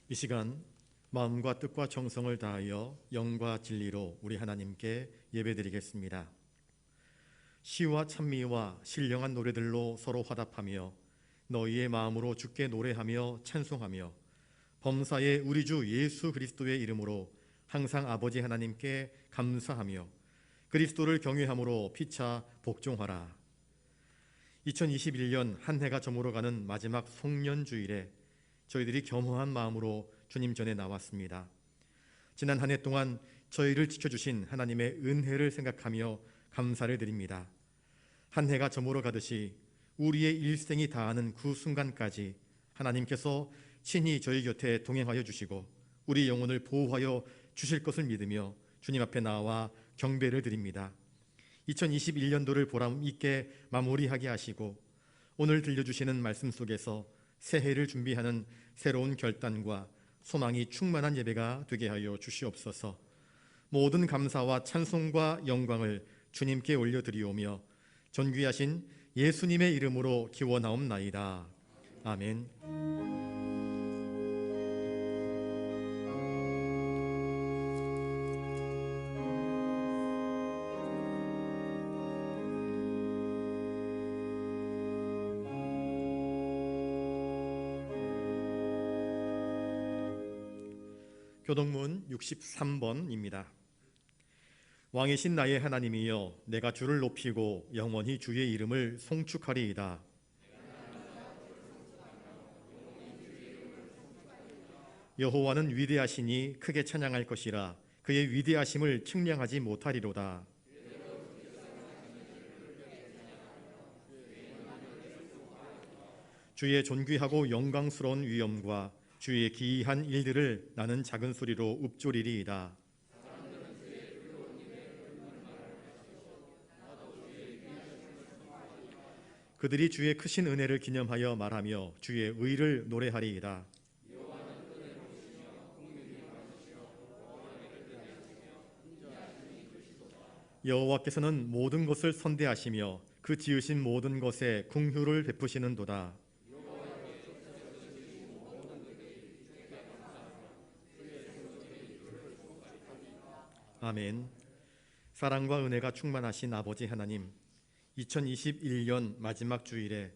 이 시간 마음과 뜻과 정성을 다하여 영과 진리로 우리 하나님께 예배드리겠습니다. 시와 찬미와 신령한 노래들로 서로 화답하며 너희의 마음으로 주께 노래하며 찬송하며 범사의 우리 주 예수 그리스도의 이름으로 항상 아버지 하나님께 감사하며 그리스도를 경외함으로 피차 복종하라. 2021년 한 해가 저물어가는 마지막 송년주일에 저희들이 겸허한 마음으로 주님 전에 나왔습니다. 지난 한 해 동안 저희를 지켜주신 하나님의 은혜를 생각하며 감사를 드립니다. 한 해가 저물어 가듯이 우리의 일생이 다하는 그 순간까지 하나님께서 친히 저희 곁에 동행하여 주시고 우리 영혼을 보호하여 주실 것을 믿으며 주님 앞에 나와 경배를 드립니다. 2021년도를 보람 있게 마무리하게 하시고 오늘 들려주시는 말씀 속에서 새해를 준비하는 새로운 결단과 소망이 충만한 예배가 되게 하여 주시옵소서. 모든 감사와 찬송과 영광을 주님께 올려드리오며 존귀하신 예수님의 이름으로 기원하옵나이다. 아멘. 교동문 63번입니다. 왕이신 나의 하나님이여, 내가 주를 높이고 영원히 주의 이름을 송축하리이다. 여호와는 위대하시니 크게 찬양할 것이라. 그의 위대하심을 측량하지 못하리로다. 주의 존귀하고 영광스러운 위엄과 주의 기이한 일들을 나는 작은 소리로 읊조리리이다. 그들이 주의 크신 은혜를 기념하여 말하며 주의 의를 노래하리이다. 여호와께서는 모든 것을 선대하시며 그 지으신 모든 것에 긍휼을 베푸시는도다. 아멘. 사랑과 은혜가 충만하신 아버지 하나님, 2021년 마지막 주일에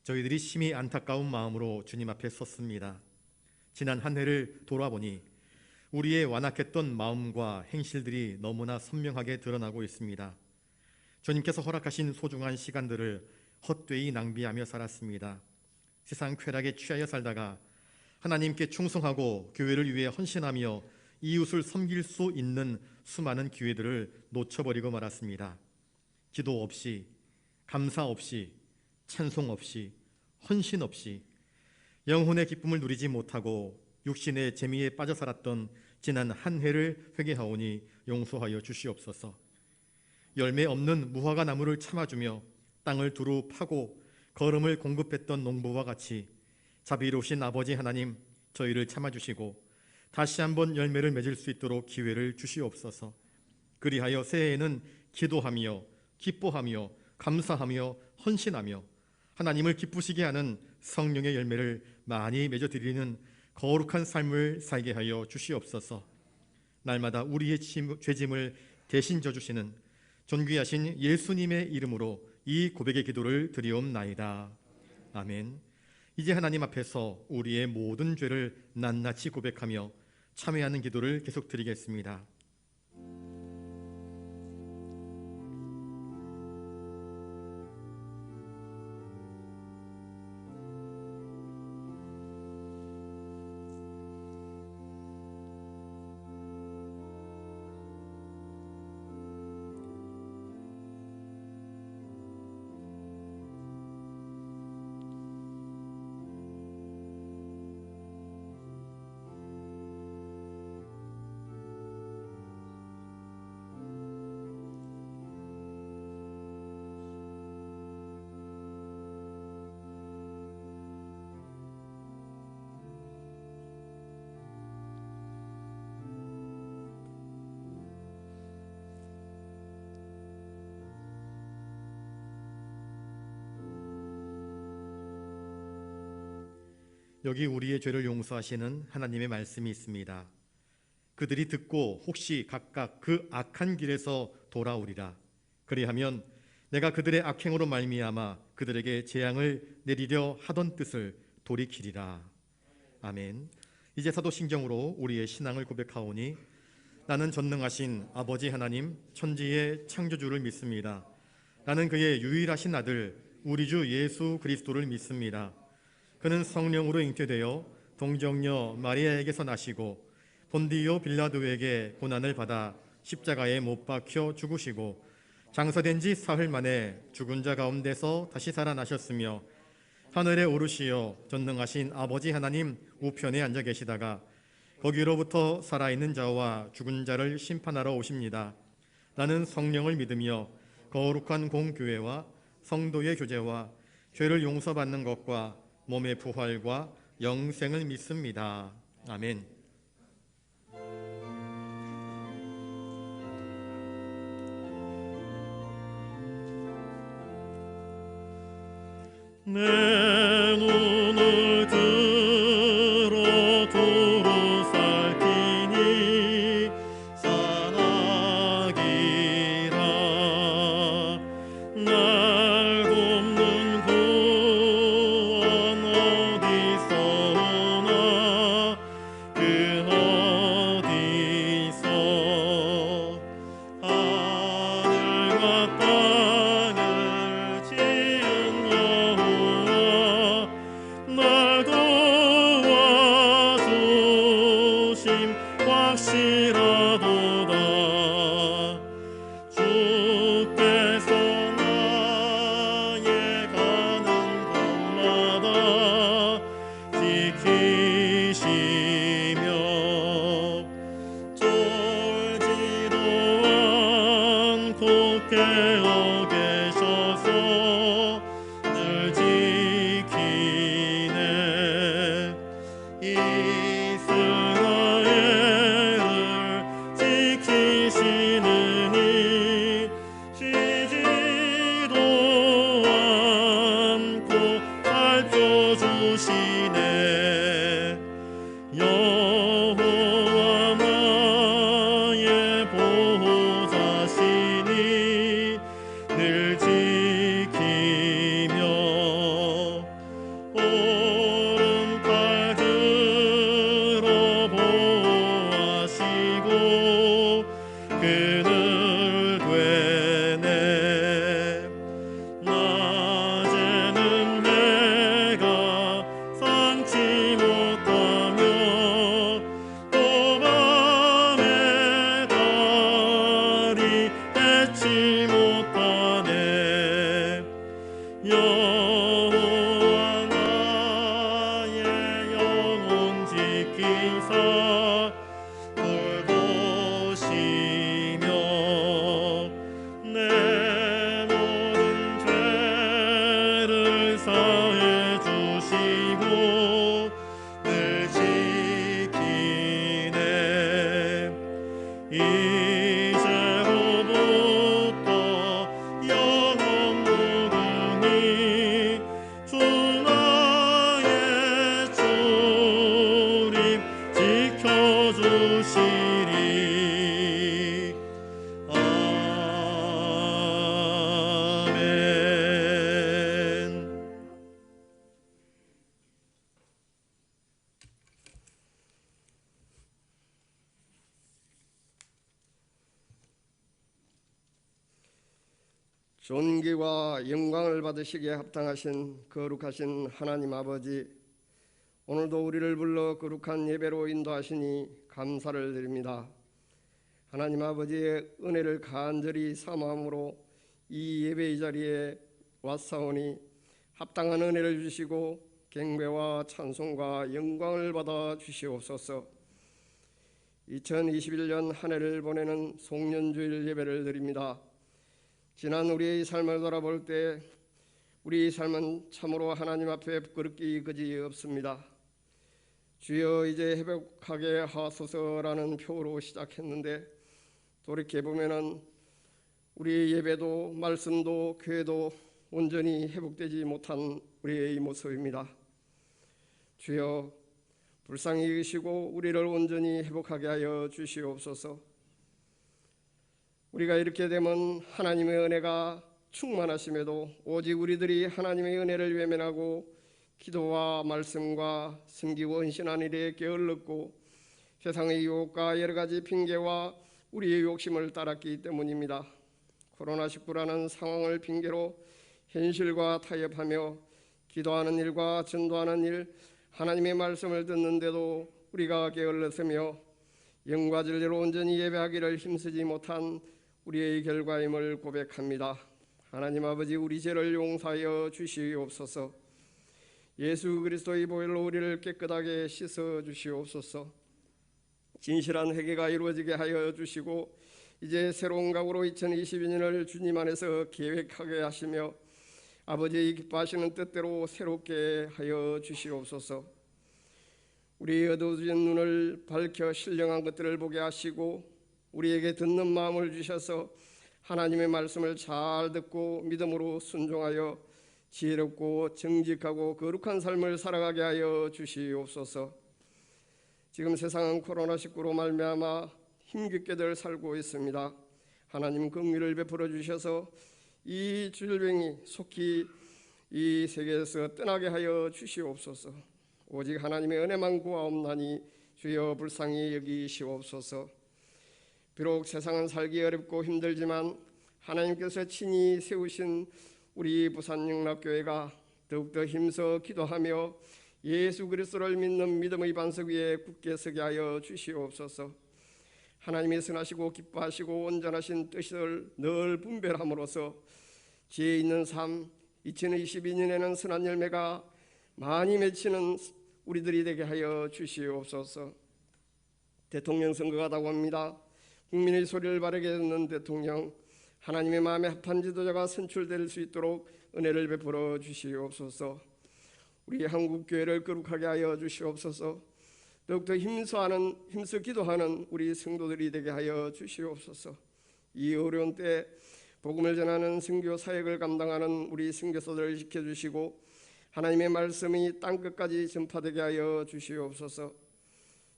저희들이 심히 안타까운 마음으로 주님 앞에 섰습니다. 지난 한 해를 돌아보니 우리의 완악했던 마음과 행실들이 너무나 선명하게 드러나고 있습니다. 주님께서 허락하신 소중한 시간들을 헛되이 낭비하며 살았습니다. 세상 쾌락에 취하여 살다가 하나님께 충성하고 교회를 위해 헌신하며 이웃을 섬길 수 있는 수많은 기회들을 놓쳐버리고 말았습니다. 기도 없이, 감사 없이, 찬송 없이, 헌신 없이 영혼의 기쁨을 누리지 못하고 육신의 재미에 빠져 살았던 지난 한 해를 회개하오니 용서하여 주시옵소서. 열매 없는 무화과 나무를 참아주며 땅을 두루 파고 거름을 공급했던 농부와 같이 자비로우신 아버지 하나님, 저희를 참아주시고 다시 한번 열매를 맺을 수 있도록 기회를 주시옵소서. 그리하여 새해에는 기도하며 기뻐하며 감사하며 헌신하며 하나님을 기쁘시게 하는 성령의 열매를 많이 맺어드리는 거룩한 삶을 살게 하여 주시옵소서. 날마다 우리의 죄짐을 대신 져주시는 존귀하신 예수님의 이름으로 이 고백의 기도를 드리옵나이다. 아멘. 이제 하나님 앞에서 우리의 모든 죄를 낱낱이 고백하며 참회하는 기도를 계속 드리겠습니다. 여기 우리의 죄를 용서하시는 하나님의 말씀이 있습니다. 그들이 듣고 혹시 각각 그 악한 길에서 돌아오리라. 그리하면 내가 그들의 악행으로 말미암아 그들에게 재앙을 내리려 하던 뜻을 돌이키리라. 아멘. 이제 사도신경으로 우리의 신앙을 고백하오니 나는 전능하신 아버지 하나님 천지의 창조주를 믿습니다. 나는 그의 유일하신 아들 우리 주 예수 그리스도를 믿습니다. 그는 성령으로 잉태되어 동정녀 마리아에게서 나시고 본디오 빌라도에게 고난을 받아 십자가에 못 박혀 죽으시고 장사된 지 사흘 만에 죽은 자 가운데서 다시 살아나셨으며 하늘에 오르시어 전능하신 아버지 하나님 우편에 앉아 계시다가 거기로부터 살아있는 자와 죽은 자를 심판하러 오십니다. 나는 성령을 믿으며 거룩한 공교회와 성도의 교제와 죄를 용서받는 것과 몸의 부활과 영생을 믿습니다. 아멘. 내 눈을 들어 두루 살피니 사나기라. 날 돕는 구원 어디서 오나 그 어디서 하늘과 땅을 지은 날 도와주심 확실하도다. 주께서 나의 가는 곳마다 지키시며 쫄지도 않고 깨어 계셔서 늘 지키네. 이스라엘을 지키시느니 쉬지도 않고 살펴주시네. 여호와 나의 보호자시니 늘 지키며 오른팔 들어 보호하시고 그늘 되네. 낮에는 해가 상치 못하며 또 밤에 달이 해치 못하네. 여호와 나의 영혼 지키사 돌보시며 내 모든 죄를 사해 주시고 늘 지키네. 이제로부터 영원 무궁히 주 나의 주님 지켜주시리. 아멘. 존귀와 영광을 받으시기에 합당하신 거룩하신 하나님 아버지, 오늘도 우리를 불러 거룩한 예배로 인도하시니 감사를 드립니다. 하나님 아버지의 은혜를 간절히 사모함으로 이 예배의 자리에 왔사오니 합당한 은혜를 주시고 경배와 찬송과 영광을 받아 주시옵소서. 2021년 한 해를 보내는 송년주일 예배를 드립니다. 지난 우리의 삶을 돌아볼 때 우리 삶은 참으로 하나님 앞에 부끄럽기 그지 없습니다. 주여 이제 회복하게 하소서라는 표로 시작했는데 돌이켜보면 우리의 예배도 말씀도 교회도 온전히 회복되지 못한 우리의 모습입니다. 주여 불쌍히 여기시고 우리를 온전히 회복하게 하여 주시옵소서. 우리가 이렇게 되면 하나님의 은혜가 충만하심에도 오직 우리들이 하나님의 은혜를 외면하고 기도와 말씀과 섬기고 헌신한 일에 게을렀고 세상의 유혹과 여러 가지 핑계와 우리의 욕심을 따랐기 때문입니다. 코로나19라는 상황을 핑계로 현실과 타협하며 기도하는 일과 전도하는 일, 하나님의 말씀을 듣는데도 우리가 게을렀으며 영과 진리로 온전히 예배하기를 힘쓰지 못한 우리의 결과임을 고백합니다. 하나님 아버지, 우리 죄를 용서하여 주시옵소서. 예수 그리스도의 보혈로 우리를 깨끗하게 씻어 주시옵소서. 진실한 회개가 이루어지게 하여 주시고 이제 새로운 각오로 2022년을 주님 안에서 계획하게 하시며 아버지의 기뻐하시는 뜻대로 새롭게 하여 주시옵소서. 우리의 어두워진 눈을 밝혀 신령한 것들을 보게 하시고 우리에게 듣는 마음을 주셔서 하나님의 말씀을 잘 듣고 믿음으로 순종하여 지혜롭고 정직하고 거룩한 삶을 살아가게 하여 주시옵소서. 지금 세상은 코로나19로 말미암아 힘겹게들 살고 있습니다. 하나님 긍휼을 베풀어 주셔서 이 질병이 속히 이 세계에서 떠나게 하여 주시옵소서. 오직 하나님의 은혜만 구하옵나니 주여 불쌍히 여기시옵소서. 비록 세상은 살기 어렵고 힘들지만 하나님께서 친히 세우신 우리 부산영락교회가 더욱더 힘써 기도하며 예수 그리스도를 믿는 믿음의 반석 위에 굳게 서게 하여 주시옵소서. 하나님이 선하시고 기뻐하시고 온전하신 뜻을 늘 분별함으로써 지혜 있는 삶, 2022년에는 선한 열매가 많이 맺히는 우리들이 되게 하여 주시옵소서. 대통령 선거가 다가옵니다. 국민의 소리를 바르게 듣는 대통령, 하나님의 마음에 합한 지도자가 선출될 수 있도록 은혜를 베풀어 주시옵소서. 우리 한국교회를 거룩하게 하여 주시옵소서. 더욱더 힘써 기도하는 우리 성도들이 되게 하여 주시옵소서. 이 어려운 때 복음을 전하는 선교 사역을 감당하는 우리 선교사들을 지켜주시고 하나님의 말씀이 땅끝까지 전파되게 하여 주시옵소서.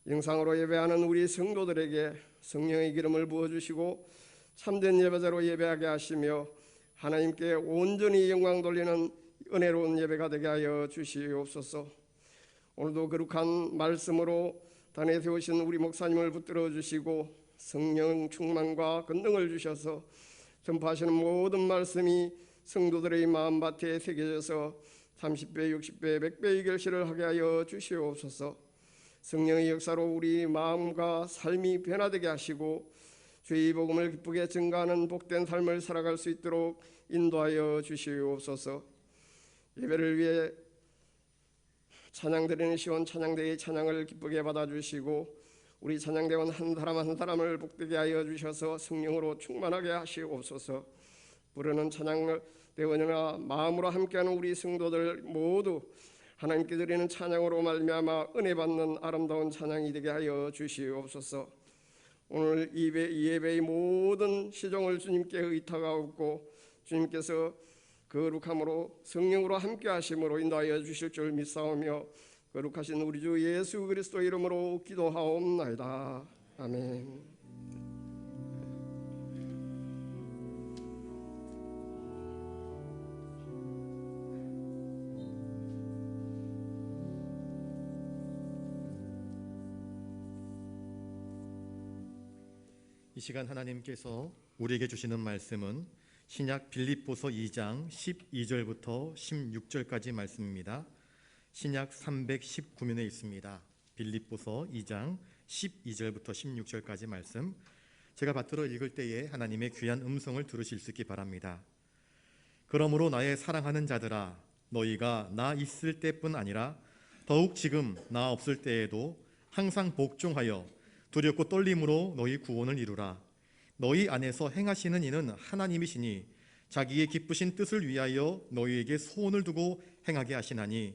영상으로 예배하는 우리 성도들에게 성령의 기름을 부어주시고 참된 예배자로 예배하게 하시며 하나님께 온전히 영광 돌리는 은혜로운 예배가 되게 하여 주시옵소서. 오늘도 거룩한 말씀으로 단에 세우신 우리 목사님을 붙들어 주시고 성령 충만과 권능을 주셔서 전파하시는 모든 말씀이 성도들의 마음밭에 새겨져서 30배, 60배, 100배의 결실을 하게 하여 주시옵소서. 성령의 역사로 우리 마음과 삶이 변화되게 하시고 주의 복음을 기쁘게 증가하는 복된 삶을 살아갈 수 있도록 인도하여 주시옵소서. 예배를 위해 찬양드리는 시온 찬양대의 찬양을 기쁘게 받아주시고 우리 찬양대원 한 사람 한 사람을 복되게 하여 주셔서 성령으로 충만하게 하시옵소서. 부르는 찬양대원이나 마음으로 함께하는 우리 성도들 모두 하나님께 드리는 찬양으로 말미암아 은혜 받는 아름다운 찬양이 되게 하여 주시옵소서. 오늘 이 예배의 모든 시종을 주님께 의탁하옵고 주님께서 거룩함으로 성령으로 함께 하심으로 인도하여 주실 줄 믿사오며 거룩하신 우리 주 예수 그리스도 이름으로 기도하옵나이다. 아멘. 이 시간 하나님께서 우리에게 주시는 말씀은 신약 빌립보서 2장 12절부터 16절까지 말씀입니다. 신약 319면에 있습니다. 빌립보서 2장 12절부터 16절까지 말씀, 제가 받들어 읽을 때에 하나님의 귀한 음성을 들으실 수 있기 바랍니다. 그러므로 나의 사랑하는 자들아, 너희가 나 있을 때뿐 아니라 더욱 지금 나 없을 때에도 항상 복종하여 두렵고 떨림으로 너희 구원을 이루라. 너희 안에서 행하시는 이는 하나님이시니 자기의 기쁘신 뜻을 위하여 너희에게 소원을 두고 행하게 하시나니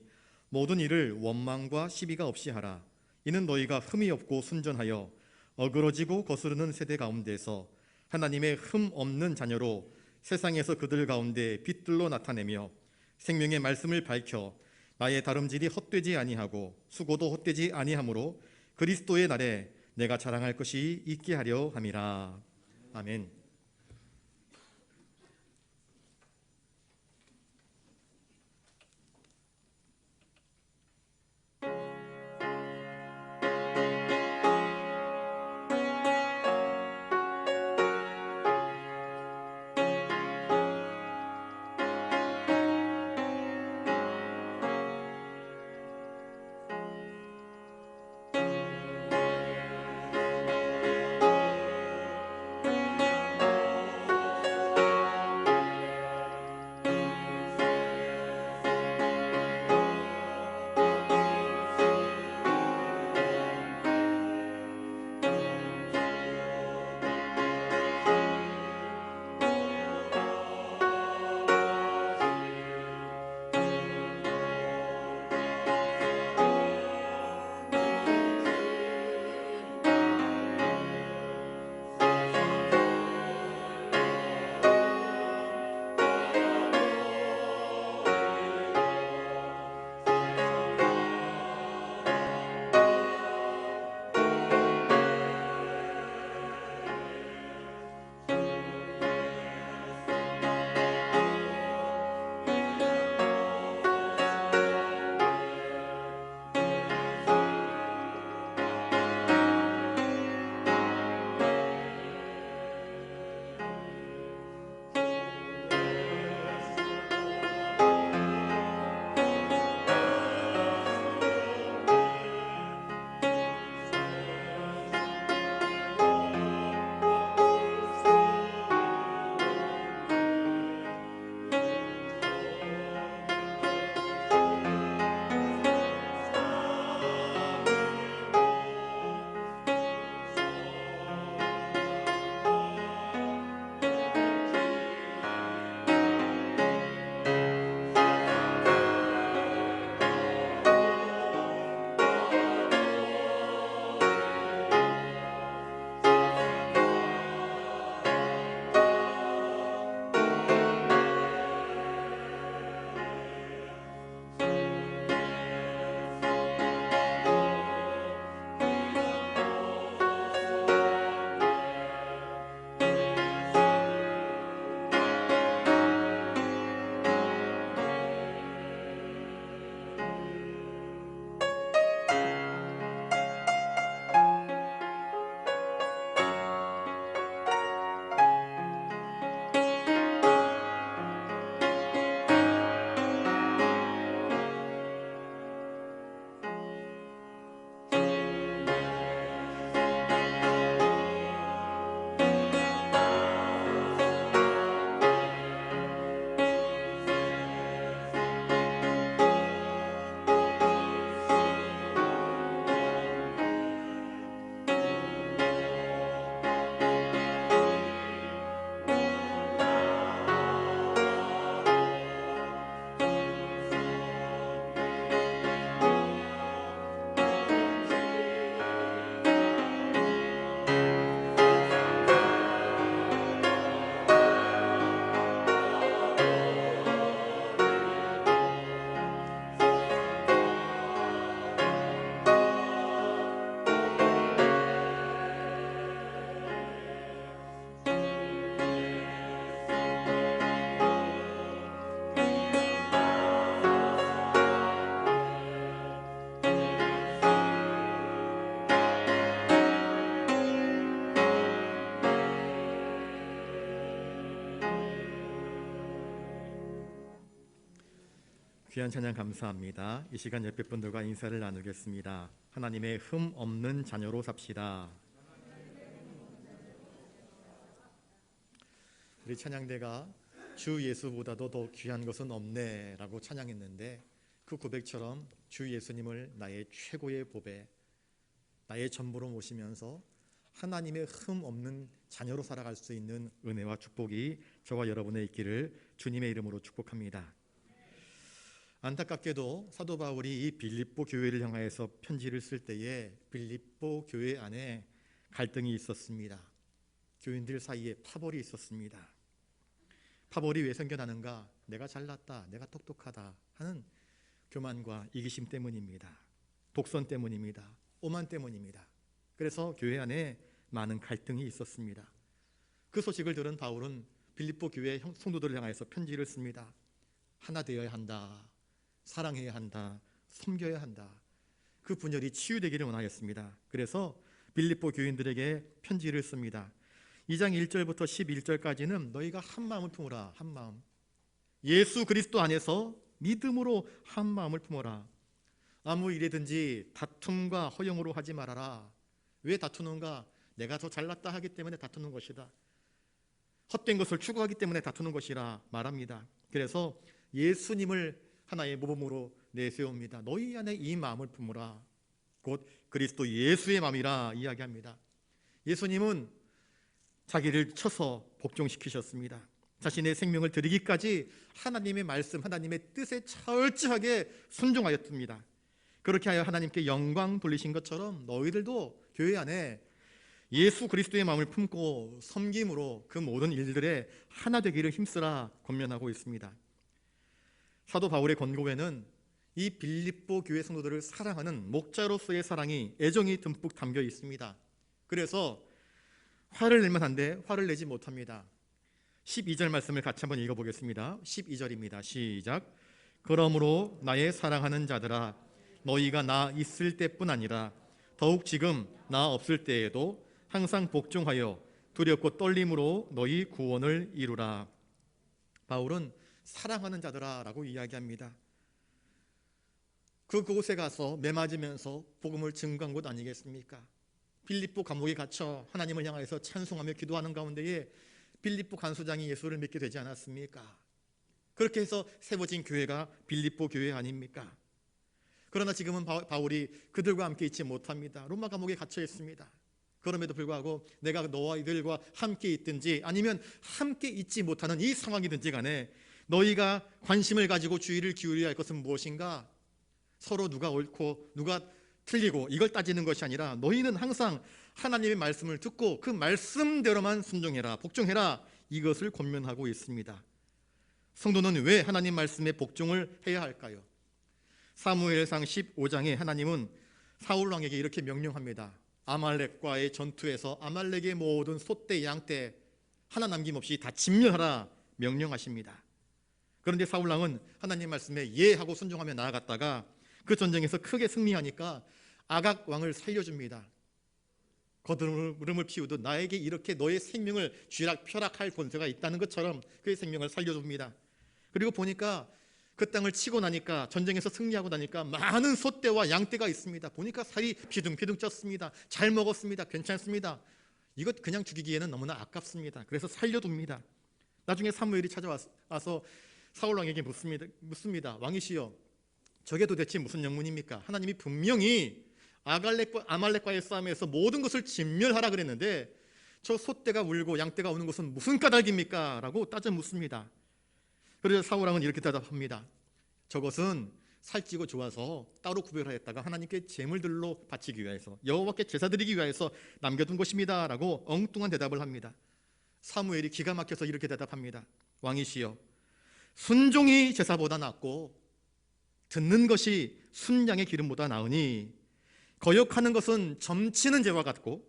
모든 일을 원망과 시비가 없이 하라. 이는 너희가 흠이 없고 순전하여 어그러지고 거스르는 세대 가운데서 하나님의 흠 없는 자녀로 세상에서 그들 가운데 빛들로 나타내며 생명의 말씀을 밝혀 나의 다름질이 헛되지 아니하고 수고도 헛되지 아니하므로 그리스도의 날에 내가 자랑할 것이 있게 하려 함이라. 아멘. 귀한 찬양 감사합니다. 이 시간 옆에 분들과 인사를 나누겠습니다. 하나님의 흠 없는 자녀로 삽시다. 우리 찬양대가 주 예수보다도 더 귀한 것은 없네 라고 찬양했는데, 그 고백처럼 주 예수님을 나의 최고의 보배, 나의 전부로 모시면서 하나님의 흠 없는 자녀로 살아갈 수 있는 은혜와 축복이 저와 여러분의 있기를 주님의 이름으로 축복합니다. 안타깝게도 사도 바울이 이 빌립보 교회를 향하여서 편지를 쓸 때에 빌립보 교회 안에 갈등이 있었습니다. 교인들 사이에 파벌이 있었습니다. 파벌이 왜 생겨나는가? 내가 잘났다, 내가 똑똑하다 하는 교만과 이기심 때문입니다. 독선 때문입니다. 오만 때문입니다. 그래서 교회 안에 많은 갈등이 있었습니다. 그 소식을 들은 바울은 빌립보 교회 성도들을 향해서 편지를 씁니다. 하나 되어야 한다. 사랑해야 한다. 섬겨야 한다. 그 분열이 치유되기를 원하였습니다. 그래서 빌립보 교인들에게 편지를 씁니다. 2장 1절부터 11절까지는 너희가 한 마음을 품으라. 한 마음. 예수 그리스도 안에서 믿음으로 한 마음을 품어라. 아무 일이든지 다툼과 허영으로 하지 말아라. 왜 다투는가? 내가 더 잘났다 하기 때문에 다투는 것이다. 헛된 것을 추구하기 때문에 다투는 것이라 말합니다. 그래서 예수님을 하나의 모범으로 내세웁니다. 너희 안에 이 마음을 품으라. 곧 그리스도 예수의 마음이라 이야기합니다. 예수님은 자기를 쳐서 복종시키셨습니다. 자신의 생명을 드리기까지 하나님의 말씀, 하나님의 뜻에 철저하게 순종하였습니다. 그렇게 하여 하나님께 영광 돌리신 것처럼 너희들도 교회 안에 예수 그리스도의 마음을 품고 섬김으로 그 모든 일들에 하나 되기를 힘쓰라 권면하고 있습니다. 사도 바울의 권고에는 이 빌립보 교회 성도들을 사랑하는 목자로서의 사랑이, 애정이 듬뿍 담겨 있습니다. 그래서 화를 내면 한데 화를 내지 못합니다. 12절 말씀을 같이 한번 읽어보겠습니다. 12절입니다. 시작. 그러므로 나의 사랑하는 자들아, 너희가 나 있을 때뿐 아니라 더욱 지금 나 없을 때에도 항상 복종하여 두렵고 떨림으로 너희 구원을 이루라. 바울은 사랑하는 자들아 라고 이야기합니다. 그곳에 가서 매맞으면서 복음을 증거한 곳 아니겠습니까? 빌립보 감옥에 갇혀 하나님을 향해서 찬송하며 기도하는 가운데에 빌립보 간수장이 예수를 믿게 되지 않았습니까? 그렇게 해서 세워진 교회가 빌립보 교회 아닙니까? 그러나 지금은 바울이 그들과 함께 있지 못합니다. 로마 감옥에 갇혀 있습니다. 그럼에도 불구하고 내가 너와 이들과 함께 있든지 아니면 함께 있지 못하는 이 상황이든지 간에 너희가 관심을 가지고 주의를 기울여야 할 것은 무엇인가? 서로 누가 옳고 누가 틀리고 이걸 따지는 것이 아니라 너희는 항상 하나님의 말씀을 듣고 그 말씀대로만 순종해라, 복종해라, 이것을 권면하고 있습니다. 성도는 왜 하나님 말씀에 복종을 해야 할까요? 사무엘상 15장에 하나님은 사울 왕에게 이렇게 명령합니다. 아말렉과의 전투에서 아말렉의 모든 소떼, 양떼 하나 남김없이 다 진멸하라 명령하십니다. 그런데 사울 왕은 하나님 말씀에 예 하고 순종하며 나아갔다가 그 전쟁에서 크게 승리하니까 아각 왕을 살려줍니다. 거드름을 피우듯 나에게 이렇게 너의 생명을 쥐락펴락할 권세가 있다는 것처럼 그의 생명을 살려줍니다. 그리고 보니까 그 땅을 치고 나니까, 전쟁에서 승리하고 나니까 많은 소떼와 양떼가 있습니다. 보니까 살이 비둥비둥 쪘습니다. 잘 먹었습니다. 괜찮습니다. 이것 그냥 죽이기에는 너무나 아깝습니다. 그래서 살려둡니다. 나중에 사무엘이 찾아와서 사울 왕에게 묻습니다. 왕이시여, 저게 도대체 무슨 영문입니까? 하나님이 분명히 아말렉과의 싸움에서 모든 것을 진멸하라 그랬는데 저 소떼가 울고 양떼가 우는 것은 무슨 까닭입니까? 라고 따져 묻습니다. 그래서 사울 왕은 이렇게 대답합니다. 저것은 살찌고 좋아서 따로 구별하였다가 하나님께 제물들로 바치기 위해서, 여호와께 제사 드리기 위해서 남겨둔 것입니다 라고 엉뚱한 대답을 합니다. 사무엘이 기가 막혀서 이렇게 대답합니다. 왕이시여, 순종이 제사보다 낫고 듣는 것이 순양의 기름보다 나으니 거역하는 것은 점치는 죄와 같고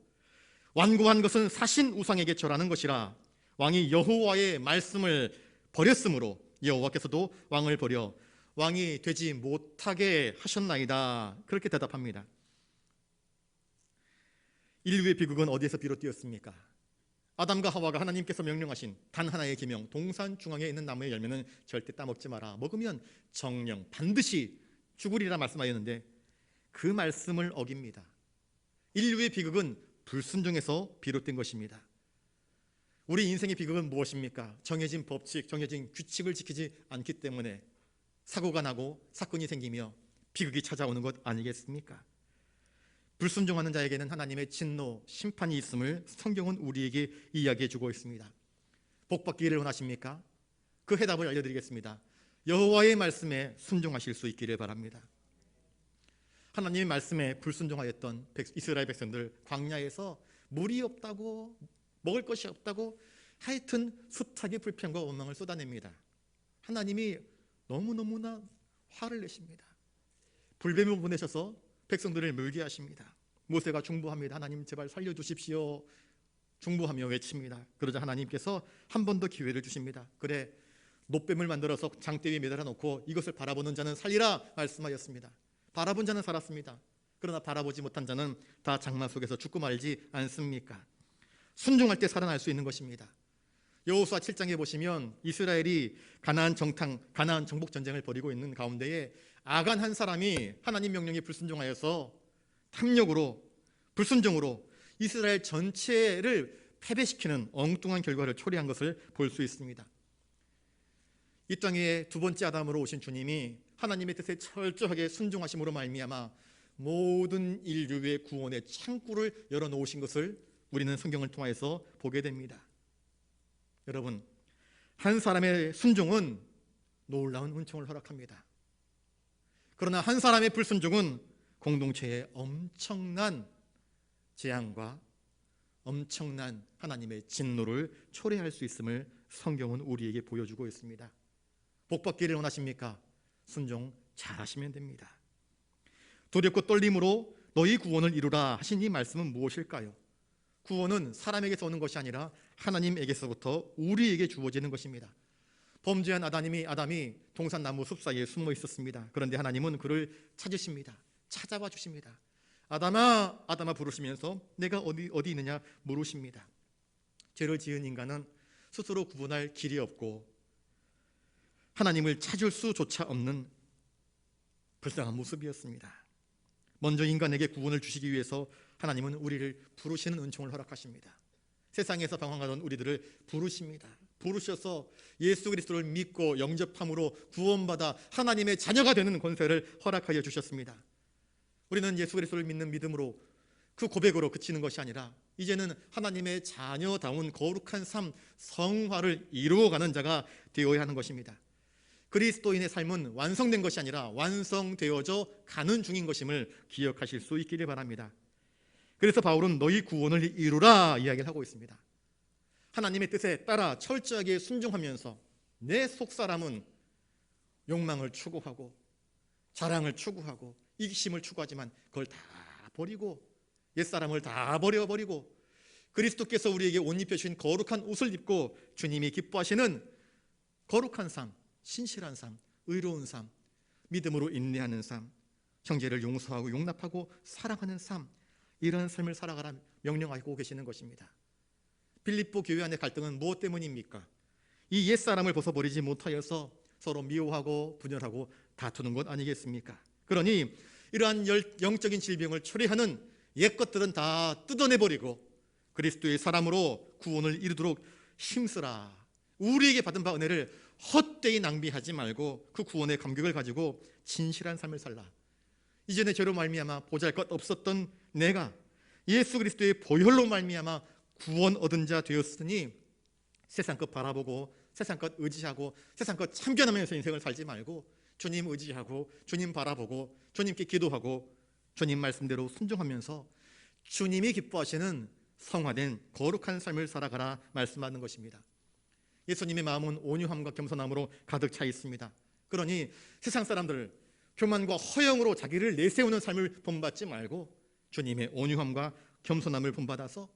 완고한 것은 사신 우상에게 절하는 것이라. 왕이 여호와의 말씀을 버렸으므로 여호와께서도 왕을 버려 왕이 되지 못하게 하셨나이다. 그렇게 대답합니다. 인류의 비극은 어디에서 비롯되었습니까? 아담과 하와가 하나님께서 명령하신 단 하나의 계명, 동산 중앙에 있는 나무의 열매는 절대 따먹지 마라, 먹으면 정령 반드시 죽으리라 말씀하였는데 그 말씀을 어깁니다. 인류의 비극은 불순종에서 비롯된 것입니다. 우리 인생의 비극은 무엇입니까? 정해진 법칙, 정해진 규칙을 지키지 않기 때문에 사고가 나고 사건이 생기며 비극이 찾아오는 것 아니겠습니까? 불순종하는 자에게는 하나님의 진노, 심판이 있음을 성경은 우리에게 이야기해 주고 있습니다. 복받기를 원하십니까? 그 해답을 알려드리겠습니다. 여호와의 말씀에 순종하실 수 있기를 바랍니다. 하나님의 말씀에 불순종하였던 이스라엘 백성들, 광야에서 물이 없다고, 먹을 것이 없다고 하여튼 숱하게 불평과 원망을 쏟아냅니다. 하나님이 너무너무나 화를 내십니다. 불뱀을 보내셔서 백성들을 물게 하십니다. 모세가 중보합니다. 하나님 제발 살려주십시오. 중보하며 외칩니다. 그러자 하나님께서 한 번 더 기회를 주십니다. 그래, 노뱀을 만들어서 장대 위에 매달아 놓고 이것을 바라보는 자는 살리라 말씀하였습니다. 바라본 자는 살았습니다. 그러나 바라보지 못한 자는 다 장마 속에서 죽고 말지 않습니까? 순종할 때 살아날 수 있는 것입니다. 여호수아 7장에 보시면 이스라엘이 가나안 정복 전쟁을 벌이고 있는 가운데에 아간 한 사람이 하나님 명령에 불순종하여서 탐욕으로 불순종으로 이스라엘 전체를 패배시키는 엉뚱한 결과를 초래한 것을 볼 수 있습니다. 이 땅에 두 번째 아담으로 오신 주님이 하나님의 뜻에 철저하게 순종하심으로 말미암아 모든 인류의 구원의 창구를 열어놓으신 것을 우리는 성경을 통해서 보게 됩니다. 여러분, 한 사람의 순종은 놀라운 은총을 허락합니다. 그러나 한 사람의 불순종은 공동체에 엄청난 재앙과 엄청난 하나님의 진노를 초래할 수 있음을 성경은 우리에게 보여주고 있습니다. 복받기를 원하십니까? 순종 잘하시면 됩니다. 두렵고 떨림으로 너희 구원을 이루라 하신 이 말씀은 무엇일까요? 구원은 사람에게서 오는 것이 아니라 하나님에게서부터 우리에게 주어지는 것입니다. 범죄한 아담이 동산나무 숲 사이에 숨어 있었습니다. 그런데 하나님은 그를 찾으십니다. 찾아와 주십니다. 아담아, 아담아 부르시면서 내가 어디 있느냐 물으십니다. 죄를 지은 인간은 스스로 구분할 길이 없고 하나님을 찾을 수조차 없는 불쌍한 모습이었습니다. 먼저 인간에게 구원을 주시기 위해서 하나님은 우리를 부르시는 은총을 허락하십니다. 세상에서 방황하던 우리들을 부르십니다. 부르셔서 예수 그리스도를 믿고 영접함으로 구원받아 하나님의 자녀가 되는 권세를 허락하여 주셨습니다. 우리는 예수 그리스도를 믿는 믿음으로 그 고백으로 그치는 것이 아니라 이제는 하나님의 자녀다운 거룩한 삶, 성화를 이루어가는 자가 되어야 하는 것입니다. 그리스도인의 삶은 완성된 것이 아니라 완성되어져 가는 중인 것임을 기억하실 수 있기를 바랍니다. 그래서 바울은 너희 구원을 이루라 이야기를 하고 있습니다. 하나님의 뜻에 따라 철저하게 순종하면서 내 속사람은 욕망을 추구하고 자랑을 추구하고 이기심을 추구하지만 그걸 다 버리고 옛사람을 다 버려버리고 그리스도께서 우리에게 옷 입혀주신 거룩한 옷을 입고 주님이 기뻐하시는 거룩한 삶, 신실한 삶, 의로운 삶, 믿음으로 인내하는 삶, 형제를 용서하고 용납하고 사랑하는 삶, 이런 삶을 살아가라 명령하고 계시는 것입니다. 빌립보 교회 안의 갈등은 무엇 때문입니까? 이 옛사람을 벗어버리지 못하여서 서로 미워하고 분열하고 다투는 것 아니겠습니까? 그러니 이러한 영적인 질병을 초래하는 옛것들은 다 뜯어내버리고 그리스도의 사람으로 구원을 이루도록 힘쓰라. 우리에게 받은 바 은혜를 헛되이 낭비하지 말고 그 구원의 감격을 가지고 진실한 삶을 살라. 이전에 죄로 말미암아 보잘것 없었던 내가 예수 그리스도의 보혈로 말미암아 구원 얻은 자 되었으니 세상 것 바라보고 세상 것 의지하고 세상 것 참견하면서 인생을 살지 말고 주님 의지하고 주님 바라보고 주님께 기도하고 주님 말씀대로 순종하면서 주님이 기뻐하시는 성화된 거룩한 삶을 살아가라 말씀하는 것입니다. 예수님의 마음은 온유함과 겸손함으로 가득 차 있습니다. 그러니 세상 사람들 교만과 허영으로 자기를 내세우는 삶을 본받지 말고 주님의 온유함과 겸손함을 본받아서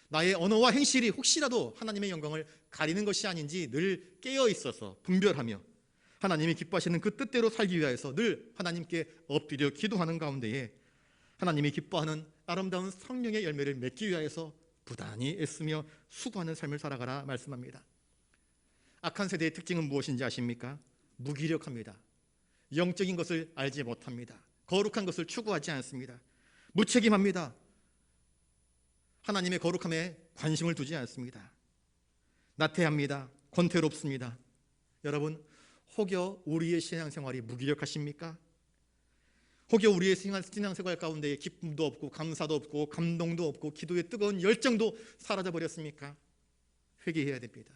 나의 언어와 행실이 혹시라도 하나님의 영광을 가리는 것이 아닌지 늘 깨어 있어서 분별하며 하나님이 기뻐하시는 그 뜻대로 살기 위하여서 늘 하나님께 엎드려 기도하는 가운데에 하나님이 기뻐하는 아름다운 성령의 열매를 맺기 위하여서 부단히 애쓰며 수고하는 삶을 살아가라 말씀합니다. 악한 세대의 특징은 무엇인지 아십니까? 무기력합니다. 영적인 것을 알지 못합니다. 거룩한 것을 추구하지 않습니다. 무책임합니다. 하나님의 거룩함에 관심을 두지 않습니다. 나태합니다. 권태롭습니다. 여러분, 혹여 우리의 신앙생활이 무기력하십니까? 혹여 우리의 신앙생활 가운데 기쁨도 없고 감사도 없고 감동도 없고 기도의 뜨거운 열정도 사라져 버렸습니까? 회개해야 됩니다.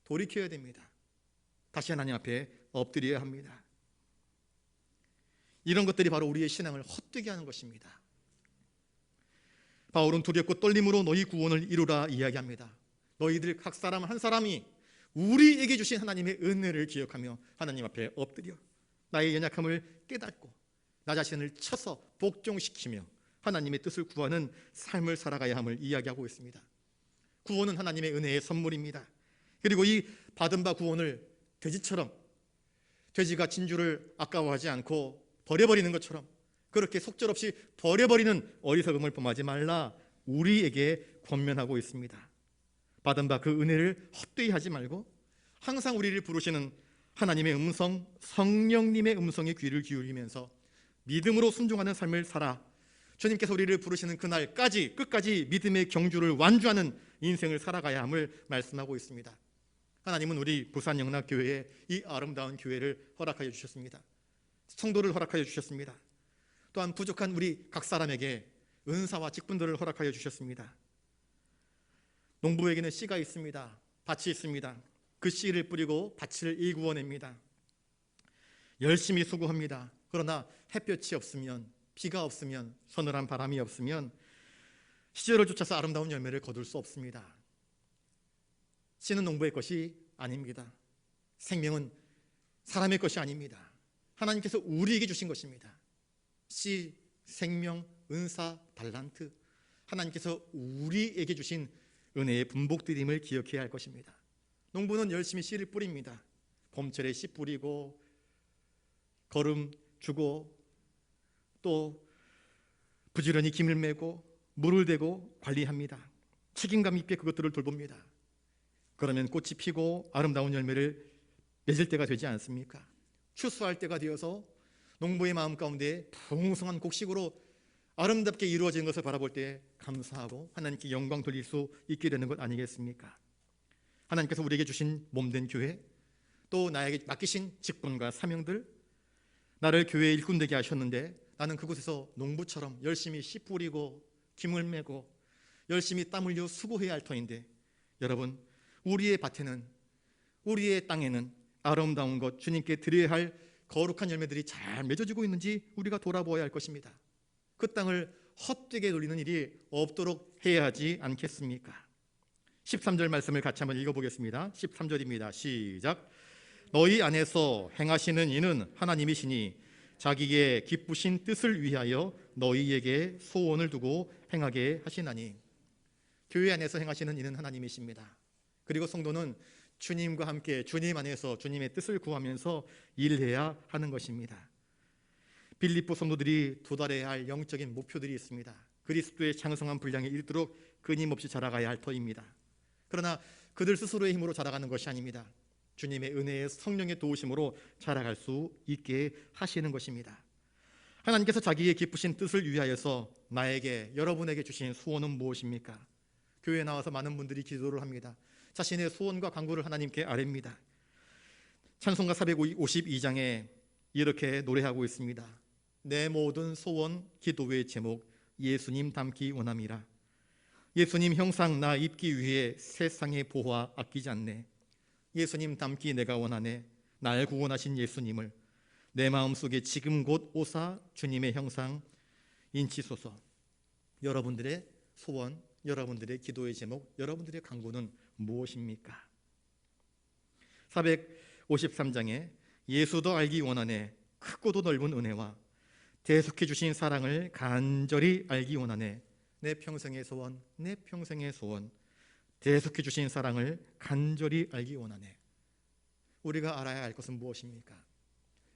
돌이켜야 됩니다. 다시 하나님 앞에 엎드려야 합니다. 이런 것들이 바로 우리의 신앙을 헛되게 하는 것입니다. 바울은 두렵고 떨림으로 너희 구원을 이루라 이야기합니다. 너희들 각 사람 한 사람이 우리에게 주신 하나님의 은혜를 기억하며 하나님 앞에 엎드려 나의 연약함을 깨닫고 나 자신을 쳐서 복종시키며 하나님의 뜻을 구하는 삶을 살아가야 함을 이야기하고 있습니다. 구원은 하나님의 은혜의 선물입니다. 그리고 이 받은 바 구원을 돼지처럼, 돼지가 진주를 아까워하지 않고 버려버리는 것처럼 그렇게 속절없이 버려버리는 어리석음을 범하지 말라 우리에게 권면하고 있습니다. 받은 바 그 은혜를 헛되이 하지 말고 항상 우리를 부르시는 하나님의 음성, 성령님의 음성에 귀를 기울이면서 믿음으로 순종하는 삶을 살아 주님께서 우리를 부르시는 그날까지 끝까지 믿음의 경주를 완주하는 인생을 살아가야 함을 말씀하고 있습니다. 하나님은 우리 부산영락교회에 이 아름다운 교회를 허락하여 주셨습니다. 성도를 허락하여 주셨습니다. 또한 부족한 우리 각 사람에게 은사와 직분들을 허락하여 주셨습니다. 농부에게는 씨가 있습니다. 밭이 있습니다. 그 씨를 뿌리고 밭을 일구어냅니다. 열심히 수고합니다. 그러나 햇볕이 없으면, 비가 없으면, 서늘한 바람이 없으면 시절을 쫓아서 아름다운 열매를 거둘 수 없습니다. 씨는 농부의 것이 아닙니다. 생명은 사람의 것이 아닙니다. 하나님께서 우리에게 주신 것입니다. 씨, 생명, 은사, 달란트, 하나님께서 우리에게 주신 은혜의 분복드림을 기억해야 할 것입니다. 농부는 열심히 씨를 뿌립니다. 봄철에 씨 뿌리고 거름 주고 또 부지런히 김을 메고 물을 대고 관리합니다. 책임감 있게 그것들을 돌봅니다. 그러면 꽃이 피고 아름다운 열매를 맺을 때가 되지 않습니까? 추수할 때가 되어서 농부의 마음 가운데 풍성한 곡식으로 아름답게 이루어지는 것을 바라볼 때 감사하고 하나님께 영광 돌릴 수 있게 되는 것 아니겠습니까? 하나님께서 우리에게 주신 몸된 교회, 또 나에게 맡기신 직분과 사명들, 나를 교회의 일꾼 되게 하셨는데 나는 그곳에서 농부처럼 열심히 씨 뿌리고 김을 메고 열심히 땀 흘려 수고해야 할 터인데, 여러분, 우리의 밭에는, 우리의 땅에는 아름다운 것, 주님께 드려야 할 거룩한 열매들이 잘 맺어지고 있는지 우리가 돌아보아야 할 것입니다. 그 땅을 헛되게 돌리는 일이 없도록 해야 하지 않겠습니까? 13절 말씀을 같이 한번 읽어보겠습니다. 13절입니다. 시작. 너희 안에서 행하시는 이는 하나님이시니 자기의 기쁘신 뜻을 위하여 너희에게 소원을 두고 행하게 하시나니. 교회 안에서 행하시는 이는 하나님이십니다. 그리고 성도는 주님과 함께 주님 안에서 주님의 뜻을 구하면서 일해야 하는 것입니다. 빌립보 성도들이 도달해야 할 영적인 목표들이 있습니다. 그리스도의 장성한 분량에 이르도록 끊임없이 자라가야 할 터입니다. 그러나 그들 스스로의 힘으로 자라가는 것이 아닙니다. 주님의 은혜의 성령의 도우심으로 자라갈 수 있게 하시는 것입니다. 하나님께서 자기의 기쁘신 뜻을 위하여서 나에게, 여러분에게 주신 소원은 무엇입니까? 교회에 나와서 많은 분들이 기도를 합니다. 자신의 소원과 간구를 하나님께 아뢰입니다. 찬송가 452장에 이렇게 노래하고 있습니다. 내 모든 소원 기도의 제목 예수님 닮기 원함이라. 예수님 형상 나 입기 위해 세상의 보화 아끼지 않네. 예수님 닮기 내가 원하네. 날 구원하신 예수님을 내 마음속에 지금 곧 오사 주님의 형상 인치소서. 여러분들의 소원, 여러분들의 기도의 제목, 여러분들의 간구는 무엇입니까? 453장에 예수도 알기 원하네. 크고도 넓은 은혜와 대속해 주신 사랑을 간절히 알기 원하네. 내 평생의 소원, 내 평생의 소원, 대속해 주신 사랑을 간절히 알기 원하네. 우리가 알아야 할 것은 무엇입니까?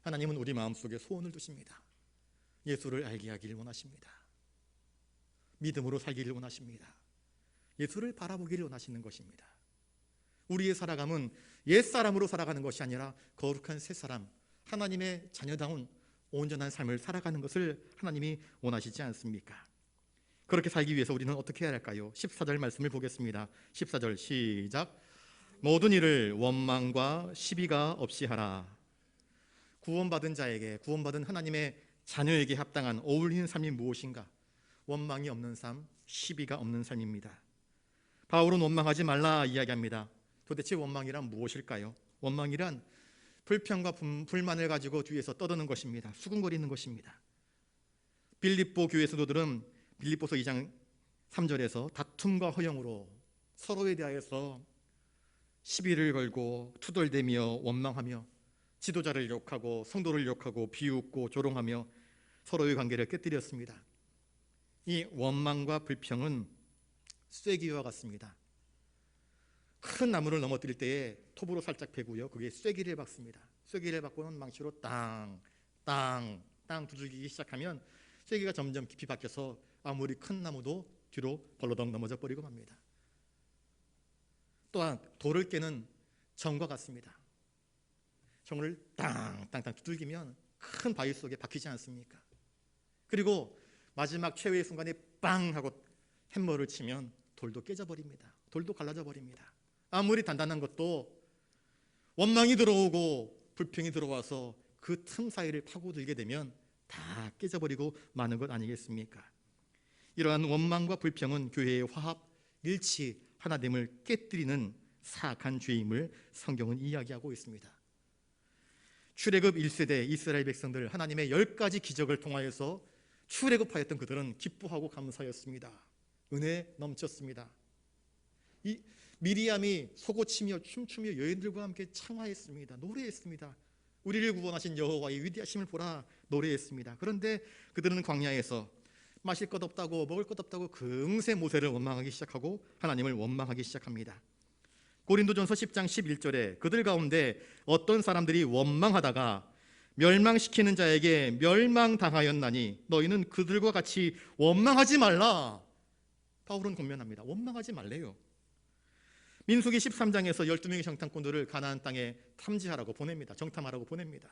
하나님은 우리 마음속에 소원을 두십니다. 예수를 알게 하기를 원하십니다. 믿음으로 살기를 원하십니다. 예수를 바라보기를 원하시는 것입니다. 우리의 살아감은 옛사람으로 살아가는 것이 아니라 거룩한 새사람, 하나님의 자녀다운 온전한 삶을 살아가는 것을 하나님이 원하시지 않습니까? 그렇게 살기 위해서 우리는 어떻게 해야 할까요? 14절 말씀을 보겠습니다. 14절 시작. 모든 일을 원망과 시비가 없이 하라. 구원받은 자에게, 구원받은 하나님의 자녀에게 합당한 어울리는 삶이 무엇인가? 원망이 없는 삶, 시비가 없는 삶입니다. 바울은 원망하지 말라 이야기합니다. 도대체 원망이란 무엇일까요? 원망이란 불평과 불만을 가지고 뒤에서 떠드는 것입니다. 수군거리는 것입니다. 빌립보 교회 성도들은 빌립보서 2장 3절에서 다툼과 허영으로 서로에 대하여서 시비를 걸고 투덜대며 원망하며 지도자를 욕하고 성도를 욕하고 비웃고 조롱하며 서로의 관계를 깨뜨렸습니다. 이 원망과 불평은 쐐기와 같습니다. 큰 나무를 넘어뜨릴 때에 톱으로 살짝 베고요, 그게 쐐기를 박습니다. 쐐기를 박고는 망치로 땅 두들기기 시작하면 쐐기가 점점 깊이 박혀서 아무리 큰 나무도 뒤로 벌러덩 넘어져 버리고 맙니다. 또한 돌을 깨는 정과 같습니다. 정을 땅 두들기면 큰 바위 속에 박히지 않습니까? 그리고 마지막 최후의 순간에 빵 하고 햄머를 치면 돌도 깨져버립니다. 돌도 갈라져 버립니다. 아무리 단단한 것도 원망이 들어오고 불평이 들어와서 그 틈 사이를 파고들게 되면 다 깨져버리고 마는 것 아니겠습니까? 이러한 원망과 불평은 교회의 화합, 일치, 하나됨을 깨뜨리는 사악한 죄임을 성경은 이야기하고 있습니다. 출애굽 1세대 이스라엘 백성들, 하나님의 10가지 기적을 통하여서 출애굽하였던 그들은 기뻐하고 감사했습니다. 은혜 넘쳤습니다. 이 미리암이 속옷치며 춤추며 여인들과 함께 창화했습니다. 노래했습니다. 우리를 구원하신 여호와의 위대하심을 보라 노래했습니다. 그런데 그들은 광야에서 마실 것 없다고 먹을 것 없다고 금세 모세를 원망하기 시작하고 하나님을 원망하기 시작합니다. 고린도전서 10장 11절에 그들 가운데 어떤 사람들이 원망하다가 멸망시키는 자에게 멸망당하였나니 너희는 그들과 같이 원망하지 말라. 바울은 권면합니다. 원망하지 말래요. 민수기 13장에서 12명의 정탐꾼들을 가나안 땅에 탐지하라고 보냅니다. 정탐하라고 보냅니다.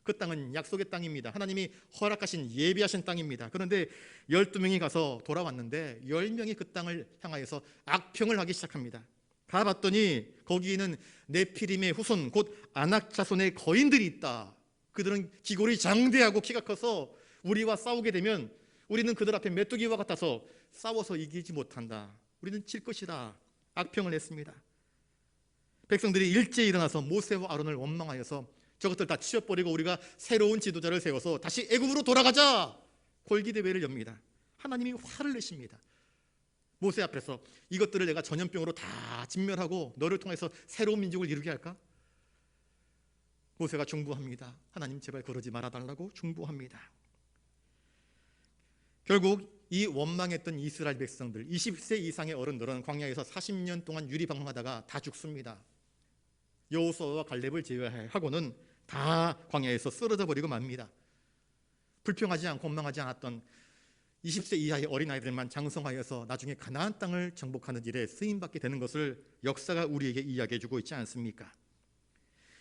그 땅은 약속의 땅입니다. 하나님이 허락하신 예비하신 땅입니다. 그런데 12명이 가서 돌아왔는데 10명이 그 땅을 향하여서 악평을 하기 시작합니다. 가봤더니 거기에는 네피림의 후손 곧 아낙 자손의 거인들이 있다. 그들은 기골이 장대하고 키가 커서 우리와 싸우게 되면 우리는 그들 앞에 메뚜기와 같아서 싸워서 이기지 못한다. 우리는 질 것이다. 악평을 했습니다. 백성들이 일제히 일어나서 모세와 아론을 원망하여서 저것들 다 치워버리고 우리가 새로운 지도자를 세워서 다시 애굽으로 돌아가자. 골기대회를 엽니다. 하나님이 화를 내십니다. 모세 앞에서 이것들을 내가 전염병으로 다 진멸하고 너를 통해서 새로운 민족을 이루게 할까? 모세가 중보합니다. 하나님 제발 그러지 말아달라고 중보합니다. 결국 이 원망했던 이스라엘 백성들 20세 이상의 어른들은 광야에서 40년 동안 유리방황하다가 다 죽습니다. 여호수아와 갈렙을 제외하고는 다 광야에서 쓰러져 버리고 맙니다. 불평하지 않고 원망하지 않았던 20세 이하의 어린아이들만 장성하여서 나중에 가나안 땅을 정복하는 일에 쓰임받게 되는 것을 역사가 우리에게 이야기해주고 있지 않습니까?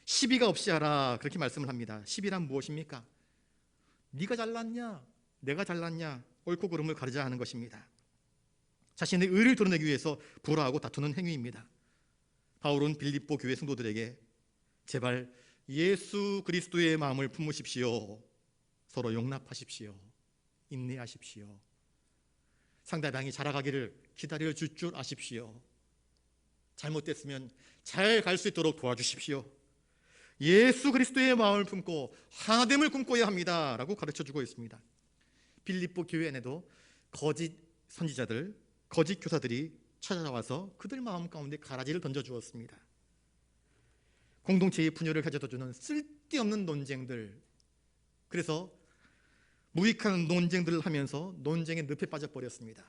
시비가 없이 하라 그렇게 말씀을 합니다. 시비란 무엇입니까? 네가 잘났냐 내가 잘났냐 옳고 그름을 가르자 하는 것입니다. 자신의 의를 드러내기 위해서 불화하고 다투는 행위입니다. 바울은 빌립보 교회 성도들에게 제발 예수 그리스도의 마음을 품으십시오. 서로 용납하십시오. 인내하십시오. 상대방이 자라가기를 기다려줄 줄 아십시오. 잘못됐으면 잘 갈 수 있도록 도와주십시오. 예수 그리스도의 마음을 품고 하나됨을 꿈꿔야 합니다 라고 가르쳐주고 있습니다. 빌립보 교회 안에도 거짓 선지자들, 거짓 교사들이 찾아와서 그들 마음 가운데 가라지를 던져주었습니다. 공동체의 분열을 가져다주는 쓸데없는 논쟁들, 그래서 무익한 논쟁들을 하면서 논쟁의 늪에 빠져버렸습니다.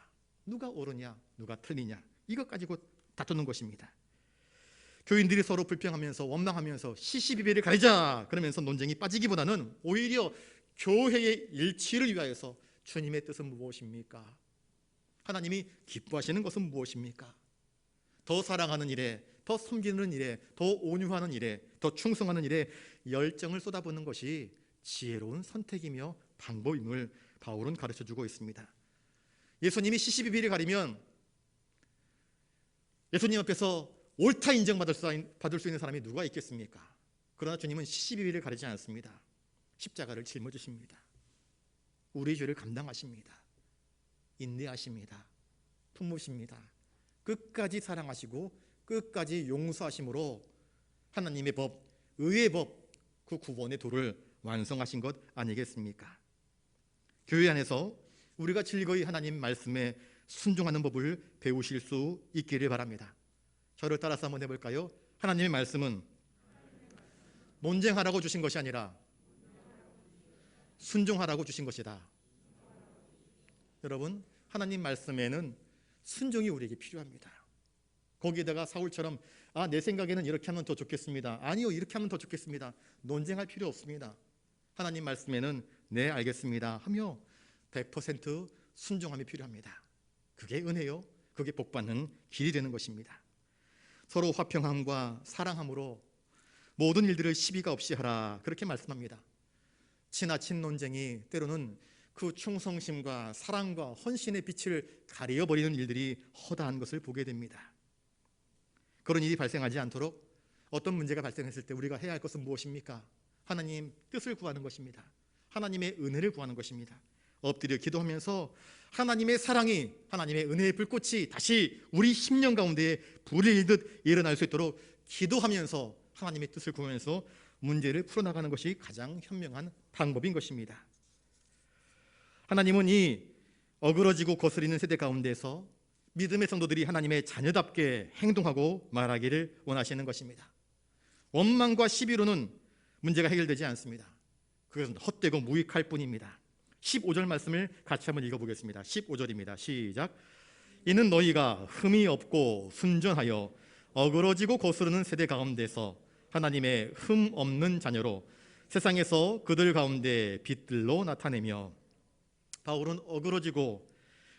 누가 옳으냐 누가 틀리냐 이것 가지고 다투는 것입니다. 교인들이 서로 불평하면서 원망하면서 시시비비를 가리자 그러면서 논쟁이 빠지기보다는 오히려 교회의 일치를 위하여서 주님의 뜻은 무엇입니까? 하나님이 기뻐하시는 것은 무엇입니까? 더 사랑하는 일에, 더 섬기는 일에, 더 온유하는 일에, 더 충성하는 일에 열정을 쏟아붓는 것이 지혜로운 선택이며 방법임을 바울은 가르쳐주고 있습니다. 예수님이 시시비비를 가리면 예수님 앞에서 옳다 인정받을 수 있는 사람이 누가 있겠습니까? 그러나 주님은 시시비비를 가리지 않습니다. 십자가를 짊어지십니다. 우리의 죄를 감당하십니다. 인내하십니다. 품으십니다. 끝까지 사랑하시고 끝까지 용서하심으로 하나님의 법, 의의 법, 그 구원의 도를 완성하신 것 아니겠습니까? 교회 안에서 우리가 즐거이 하나님 말씀에 순종하는 법을 배우실 수 있기를 바랍니다. 저를 따라서 한번 해볼까요? 하나님의 말씀은 논쟁하라고 주신 것이 아니라 순종하라고 주신 것이다. 여러분, 하나님 말씀에는 순종이 우리에게 필요합니다. 거기에다가 사울처럼 내 생각에는 이렇게 하면 더 좋겠습니다. 아니요, 이렇게 하면 더 좋겠습니다. 논쟁할 필요 없습니다. 하나님 말씀에는 네, 알겠습니다 하며 100% 순종함이 필요합니다. 그게 은혜요, 그게 복받는 길이 되는 것입니다. 서로 화평함과 사랑함으로 모든 일들을 시비가 없이 하라, 그렇게 말씀합니다. 지나친 논쟁이 때로는 그 충성심과 사랑과 헌신의 빛을 가려버리는 일들이 허다한 것을 보게 됩니다. 그런 일이 발생하지 않도록 어떤 문제가 발생했을 때 우리가 해야 할 것은 무엇입니까? 하나님 뜻을 구하는 것입니다. 하나님의 은혜를 구하는 것입니다. 엎드려 기도하면서 하나님의 사랑이, 하나님의 은혜의 불꽃이 다시 우리 심령 가운데 불을 일듯 일어날 수 있도록 기도하면서 하나님의 뜻을 구하면서 문제를 풀어나가는 것이 가장 현명한 방법인 것입니다. 하나님은 이 어그러지고 거스리는 세대 가운데서 믿음의 성도들이 하나님의 자녀답게 행동하고 말하기를 원하시는 것입니다. 원망과 시비로는 문제가 해결되지 않습니다. 그것은 헛되고 무익할 뿐입니다. 15절 말씀을 같이 한번 읽어보겠습니다. 15절입니다. 시작. 이는 너희가 흠이 없고 순전하여 어그러지고 거스르는 세대 가운데서 하나님의 흠 없는 자녀로 세상에서 그들 가운데 빛들로 나타내며, 바울은 어그러지고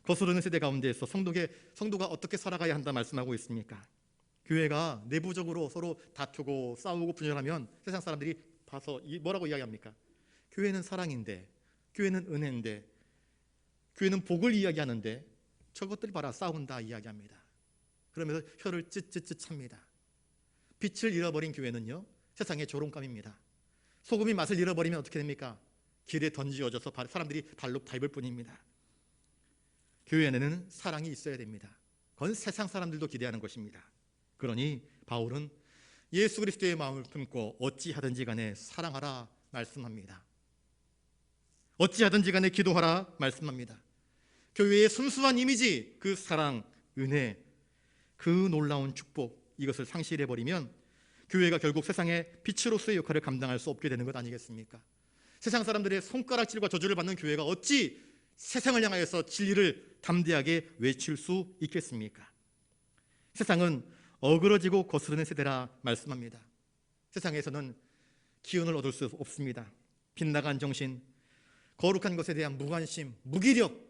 거스르는 세대 가운데에서 성도가 어떻게 살아가야 한다 말씀하고 있습니까? 교회가 내부적으로 서로 다투고 싸우고 분열하면 세상 사람들이 봐서 뭐라고 이야기합니까? 교회는 사랑인데, 교회는 은혜인데, 교회는 복을 이야기하는데 저것들 봐라, 싸운다 이야기합니다. 그러면서 혀를 찢찢찢 찹니다. 빛을 잃어버린 교회는요, 세상의 조롱감입니다. 소금이 맛을 잃어버리면 어떻게 됩니까? 길에 던지어져서 사람들이 발로 밟을 뿐입니다. 교회 안에는 사랑이 있어야 됩니다. 그건 세상 사람들도 기대하는 것입니다. 그러니 바울은 예수 그리스도의 마음을 품고 어찌하든지 간에 사랑하라 말씀합니다. 어찌하든지 간에 기도하라 말씀합니다. 교회의 순수한 이미지, 그 사랑, 은혜, 그 놀라운 축복, 이것을 상실해버리면 교회가 결국 세상의 빛으로서의 역할을 감당할 수 없게 되는 것 아니겠습니까? 세상 사람들의 손가락질과 저주를 받는 교회가 어찌 세상을 향하여서 진리를 담대하게 외칠 수 있겠습니까? 세상은 어그러지고 거스르는 세대라 말씀합니다. 세상에서는 기운을 얻을 수 없습니다. 빗나간 정신, 거룩한 것에 대한 무관심, 무기력,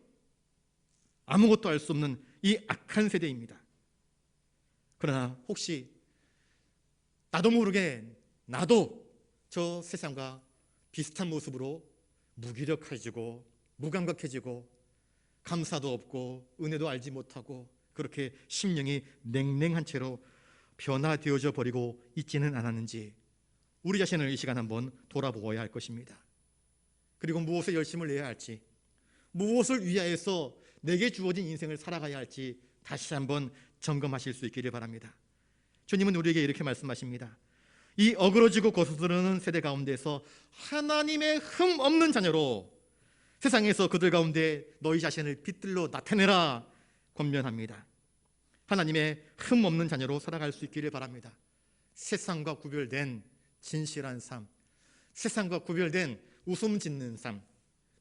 아무것도 알 수 없는 이 악한 세대입니다. 그러나 혹시 나도 모르게 나도 저 세상과 비슷한 모습으로 무기력해지고 무감각해지고 감사도 없고 은혜도 알지 못하고 그렇게 심령이 냉랭한 채로 변화되어져 버리고 있지는 않았는지 우리 자신을 이 시간 한번 돌아보아야 할 것입니다. 그리고 무엇에 열심을 내야 할지, 무엇을 위하여서 내게 주어진 인생을 살아가야 할지 다시 한번 점검하실 수 있기를 바랍니다. 주님은 우리에게 이렇게 말씀하십니다. 이 어그러지고 거스르는 세대 가운데서 하나님의 흠 없는 자녀로 세상에서 그들 가운데 너희 자신을 빛들로 나타내라 권면합니다. 하나님의 흠 없는 자녀로 살아갈 수 있기를 바랍니다. 세상과 구별된 진실한 삶, 세상과 구별된 웃음 짓는 삶,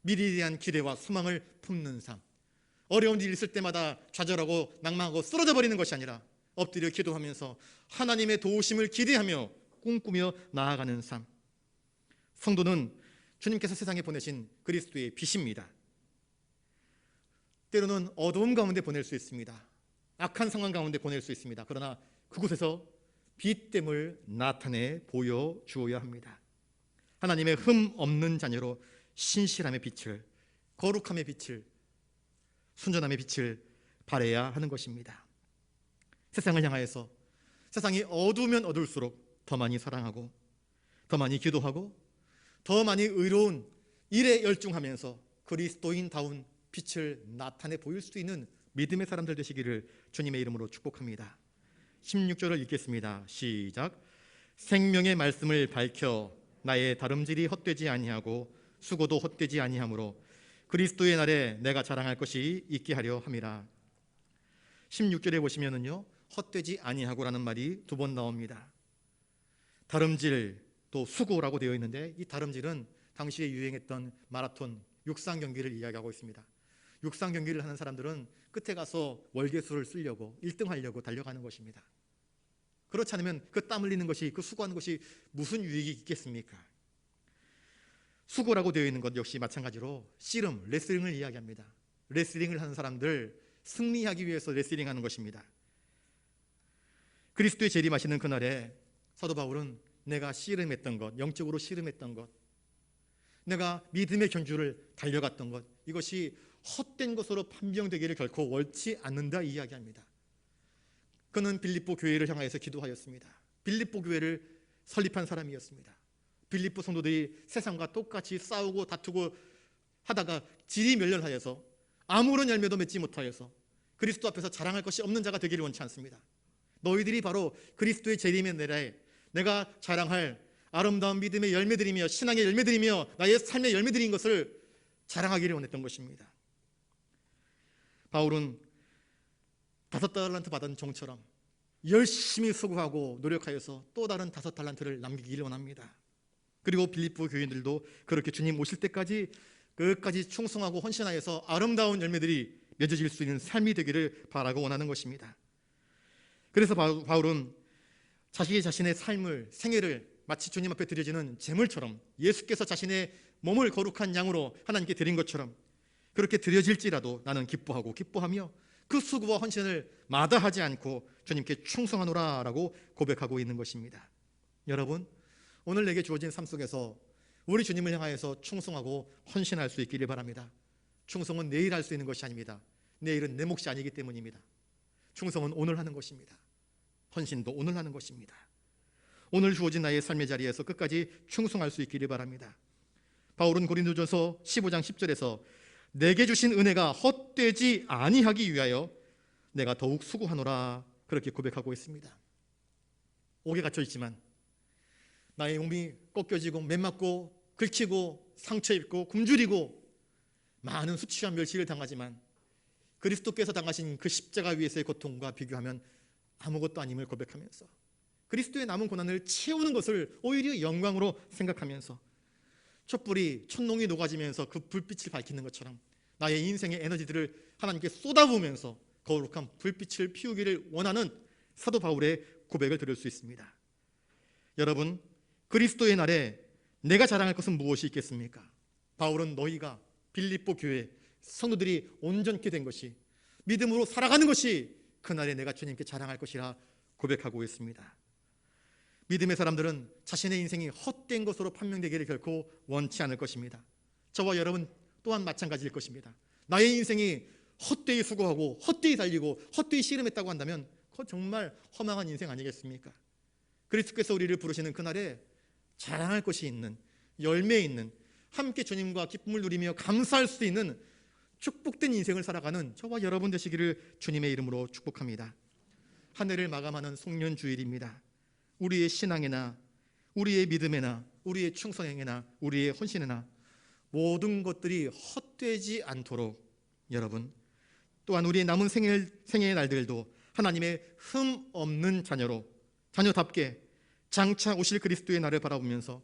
미래에 대한 기대와 소망을 품는 삶, 어려운 일이 있을 때마다 좌절하고 낭망하고 쓰러져 버리는 것이 아니라 엎드려 기도하면서 하나님의 도우심을 기대하며 꿈꾸며 나아가는 삶. 성도는 주님께서 세상에 보내신 그리스도의 빛입니다. 때로는 어두움 가운데 보낼 수 있습니다. 악한 상황 가운데 보낼 수 있습니다. 그러나 그곳에서 빛됨을 나타내 보여주어야 합니다. 하나님의 흠 없는 자녀로 신실함의 빛을, 거룩함의 빛을, 순전함의 빛을 발해야 하는 것입니다. 세상을 향하여서 세상이 어두우면 어두울수록 더 많이 사랑하고 더 많이 기도하고 더 많이 의로운 일에 열중하면서 그리스도인다운 빛을 나타내 보일 수 있는 믿음의 사람들 되시기를 주님의 이름으로 축복합니다. 16절을 읽겠습니다. 시작. 생명의 말씀을 밝혀 나의 다름질이 헛되지 아니하고 수고도 헛되지 아니하므로 그리스도의 날에 내가 자랑할 것이 있게 하려 함이라. 16절에 보시면은요, 헛되지 아니하고라는 말이 2번 나옵니다. 다름질 또 수고라고 되어 있는데 이 다름질은 당시에 유행했던 마라톤 육상 경기를 이야기하고 있습니다. 육상 경기를 하는 사람들은 끝에 가서 월계수를 쓰려고 1등 하려고 달려가는 것입니다. 그렇지 않으면 그 땀 흘리는 것이, 그 수고하는 것이 무슨 유익이 있겠습니까? 수고라고 되어 있는 것 역시 마찬가지로 씨름, 레슬링을 이야기합니다. 레슬링을 하는 사람들, 승리하기 위해서 레슬링하는 것입니다. 그리스도의 재림하시는 그날에 사도 바울은 내가 씨름했던 것, 영적으로 씨름했던 것, 내가 믿음의 경주를 달려갔던 것, 이것이 헛된 것으로 판명되기를 결코 원치 않는다 이야기합니다. 그는 빌립보 교회를 향하여서 기도하였습니다. 빌립보 교회를 설립한 사람이었습니다. 빌립보 성도들이 세상과 똑같이 싸우고 다투고 하다가 질이 멸렬하여서 아무런 열매도 맺지 못하여서 그리스도 앞에서 자랑할 것이 없는 자가 되기를 원치 않습니다. 너희들이 바로 그리스도의 재림의 날에 내가 자랑할 아름다운 믿음의 열매들이며 신앙의 열매들이며 나의 삶의 열매들인 것을 자랑하기를 원했던 것입니다. 바울은 5달란트 받은 종처럼 열심히 수고하고 노력하여서 또 다른 5달란트를 남기기를 원합니다. 그리고 빌립보 교인들도 그렇게 주님 오실 때까지 끝까지 충성하고 헌신하여서 아름다운 열매들이 맺어질 수 있는 삶이 되기를 바라고 원하는 것입니다. 그래서 바울은 자신의 삶을, 생애를 마치 주님 앞에 드려지는 제물처럼 예수께서 자신의 몸을 거룩한 양으로 하나님께 드린 것처럼 그렇게 드려질지라도 나는 기뻐하며 그 수고와 헌신을 마다하지 않고 주님께 충성하노라 라고 고백하고 있는 것입니다. 여러분, 오늘 내게 주어진 삶 속에서 우리 주님을 향하여서 충성하고 헌신할 수 있기를 바랍니다. 충성은 내일 할 수 있는 것이 아닙니다. 내일은 내 몫이 아니기 때문입니다. 충성은 오늘 하는 것입니다. 헌신도 오늘 하는 것입니다. 오늘 주어진 나의 삶의 자리에서 끝까지 충성할 수 있기를 바랍니다. 바울은 고린도전서 15장 10절에서 내게 주신 은혜가 헛되지 아니하기 위하여 내가 더욱 수고하노라 그렇게 고백하고 있습니다. 옥에 갇혀 있지만 나의 몸이 꺾여지고 맴맞고 긁히고 상처 입고 굶주리고 많은 수치와 멸시를 당하지만 그리스도께서 당하신 그 십자가 위에서의 고통과 비교하면 아무것도 아님을 고백하면서 그리스도의 남은 고난을 채우는 것을 오히려 영광으로 생각하면서 촛불이 촛농이 녹아지면서 그 불빛을 밝히는 것처럼 나의 인생의 에너지들을 하나님께 쏟아부으면서 거룩한 불빛을 피우기를 원하는 사도 바울의 고백을 들을 수 있습니다. 여러분, 그리스도의 날에 내가 자랑할 것은 무엇이 있겠습니까? 바울은 너희가 빌립보 교회 성도들이 온전케 된 것이, 믿음으로 살아가는 것이 그날에 내가 주님께 자랑할 것이라 고백하고 있습니다. 믿음의 사람들은 자신의 인생이 헛된 것으로 판명되기를 결코 원치 않을 것입니다. 저와 여러분 또한 마찬가지일 것입니다. 나의 인생이 헛되이 수고하고 헛되이 달리고 헛되이 씨름했다고 한다면 그건 정말 허망한 인생 아니겠습니까? 그리스도께서 우리를 부르시는 그날에 자랑할 것이 있는, 열매 있는, 함께 주님과 기쁨을 누리며 감사할 수 있는 축복된 인생을 살아가는 저와 여러분 되시기를 주님의 이름으로 축복합니다. 한 해를 마감하는 송년주일입니다. 우리의 신앙에나 우리의 믿음에나 우리의 충성행에나 우리의 헌신에나 모든 것들이 헛되지 않도록 여러분, 또한 우리의 남은 생애의 날들도 하나님의 흠 없는 자녀답게 장차 오실 그리스도의 날을 바라보면서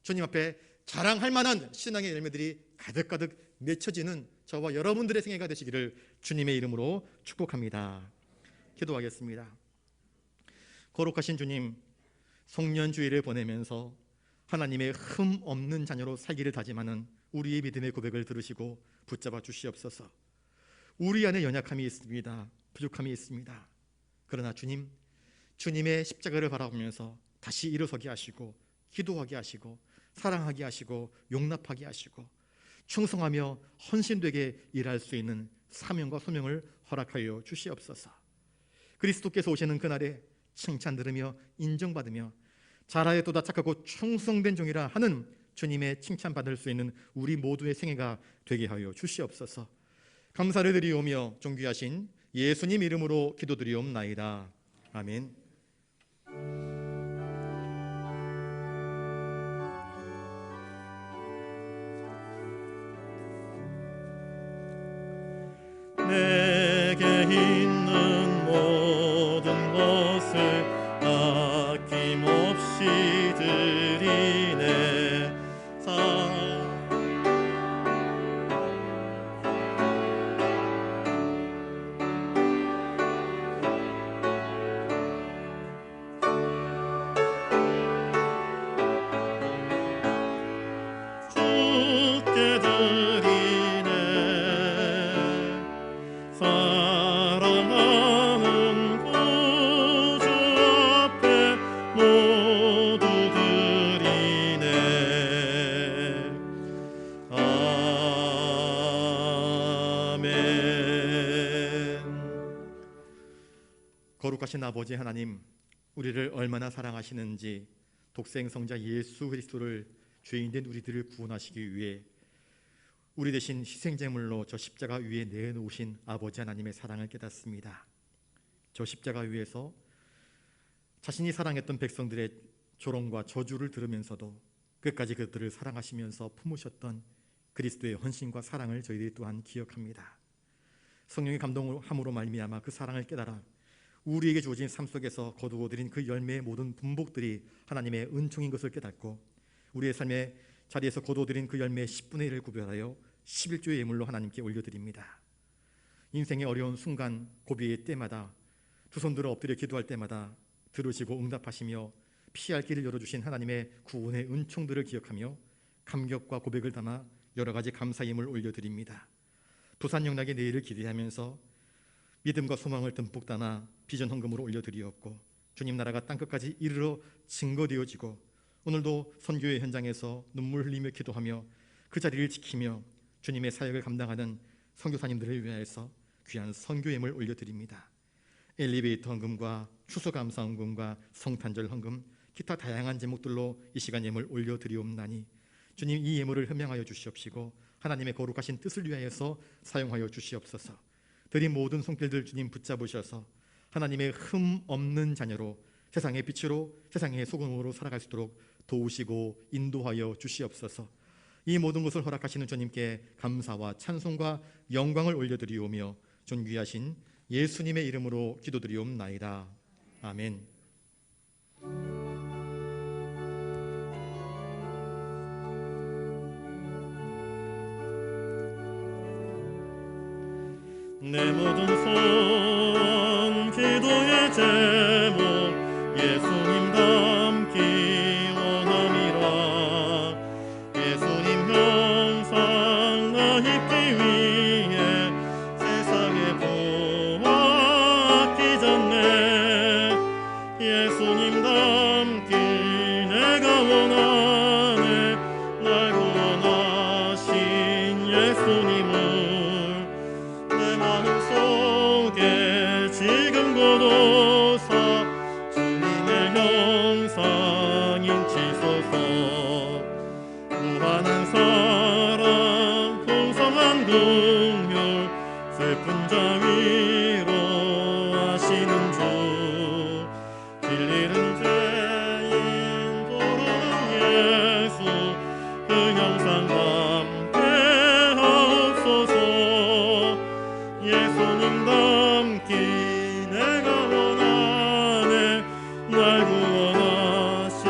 주님 앞에 자랑할 만한 신앙의 열매들이 가득가득 맺혀지는 저와 여러분들의 생애가 되시기를 주님의 이름으로 축복합니다. 기도하겠습니다. 거룩하신 주님, 송년주일을 보내면서 하나님의 흠 없는 자녀로 살기를 다짐하는 우리의 믿음의 고백을 들으시고 붙잡아 주시옵소서. 우리 안에 연약함이 있습니다. 부족함이 있습니다. 그러나 주님, 주님의 십자가를 바라보면서 다시 일어서게 하시고 기도하게 하시고 사랑하게 하시고 용납하게 하시고 충성하며 헌신되게 일할 수 있는 사명과 소명을 허락하여 주시옵소서. 그리스도께서 오시는 그날에 칭찬 들으며 인정받으며 잘하였도다 착하고 충성된 종이라 하는 주님의 칭찬받을 수 있는 우리 모두의 생애가 되게 하여 주시옵소서. 감사를 드리오며 존귀하신 예수님 이름으로 기도드리옵나이다. 아멘. 내게 있는 모든 것을 아낌없이 드리네. 거룩하신 아버지 하나님, 우리를 얼마나 사랑하시는지 독생 성자 예수 그리스도를 죄인된 우리들을 구원하시기 위해 우리 대신 희생제물로 저 십자가 위에 내놓으신 아버지 하나님의 사랑을 깨닫습니다. 저 십자가 위에서 자신이 사랑했던 백성들의 조롱과 저주를 들으면서도 끝까지 그들을 사랑하시면서 품으셨던 그리스도의 헌신과 사랑을 저희들이 또한 기억합니다. 성령의 감동함으로 말미암아 그 사랑을 깨달아 우리에게 주어진 삶 속에서 거두어들인 그 열매의 모든 분복들이 하나님의 은총인 것을 깨닫고 우리의 삶의 자리에서 거두어들인 그 열매의 10분의 1을 구별하여 11조의 예물로 하나님께 올려드립니다. 인생의 어려운 순간, 고비의 때마다 두 손 들어 엎드려 기도할 때마다 들으시고 응답하시며 피할 길을 열어주신 하나님의 구원의 은총들을 기억하며 감격과 고백을 담아 여러 가지 감사 예물 올려드립니다. 부산 영락의 내일을 기대하면서 믿음과 소망을 듬뿍 담아 비전 헌금으로 올려드리었고 주님 나라가 땅끝까지 이르러 증거되어지고 오늘도 선교의 현장에서 눈물 흘리며 기도하며 그 자리를 지키며 주님의 사역을 감당하는 선교사님들을 위하여서 귀한 선교 예물 올려드립니다. 엘리베이터 헌금과 추수감사 헌금과 성탄절 헌금, 기타 다양한 제목들로 이 시간 예물 올려드리옵나니 주님 이 예물을 현명하여 주시옵시고 하나님의 거룩하신 뜻을 위하여서 사용하여 주시옵소서. 드린 모든 손길들 주님 붙잡으셔서 하나님의 흠 없는 자녀로 세상의 빛으로 세상의 소금으로 살아갈 수 있도록 도우시고 인도하여 주시옵소서. 이 모든 것을 허락하시는 주님께 감사와 찬송과 영광을 올려드리오며 존귀하신 예수님의 이름으로 기도드리옵나이다. 아멘. 내 모든 손 기도의 제목 예수님 닮기 원함이라. 예수님 형상 나 입기 위해 세상에 보았기 전에 예수님 닮기 내가 원하네. 날 구원하신 예수님을 지금 고도사 주님의 형상 인치소서. 무한한 사랑 풍성한 긍휼 슬픈 자 위로 하시는 주. 길 잃은 죄인 부르는 예수 그 형상 담게 하옵소서. 예수님 닮기 내가 원하네. 날 구원하신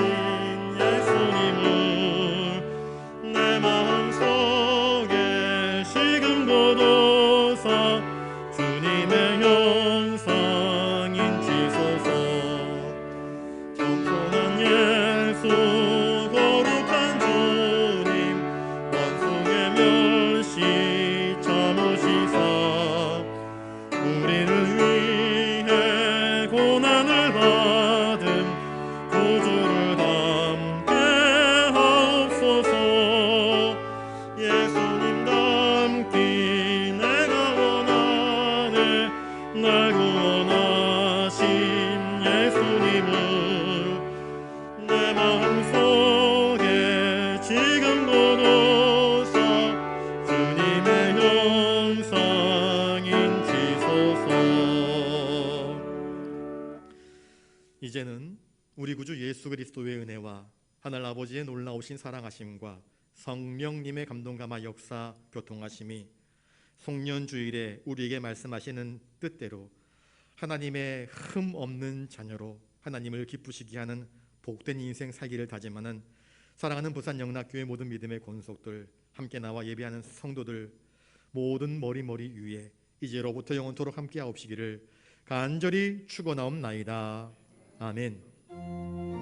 예수님을 내 마음속에 지금 고도사 주님의 형상 인치소서. 겸손한 예수 거룩한 주님 원수의 멸시 참으시사 우리를 위해 고난을 받음 구주를 담게 하옵소서. 예수님 닮기 내가 원하네. 날 구원하신 예수님을 내 마음속에 지금 고도사 주님의 형상 이제는 우리 구주 예수 그리스도의 은혜와 하늘 아버지의 놀라우신 사랑하심과 성령님의 감동감화 역사 교통하심이 송년주일에 우리에게 말씀하시는 뜻대로 하나님의 흠 없는 자녀로 하나님을 기쁘시게 하는 복된 인생 살기를 다짐하는 사랑하는 부산 영락교회 모든 믿음의 권속들, 함께 나와 예배하는 성도들 모든 머리 위에 이제로부터 영원토록 함께 하옵시기를 간절히 축원하옵나이다. 아멘.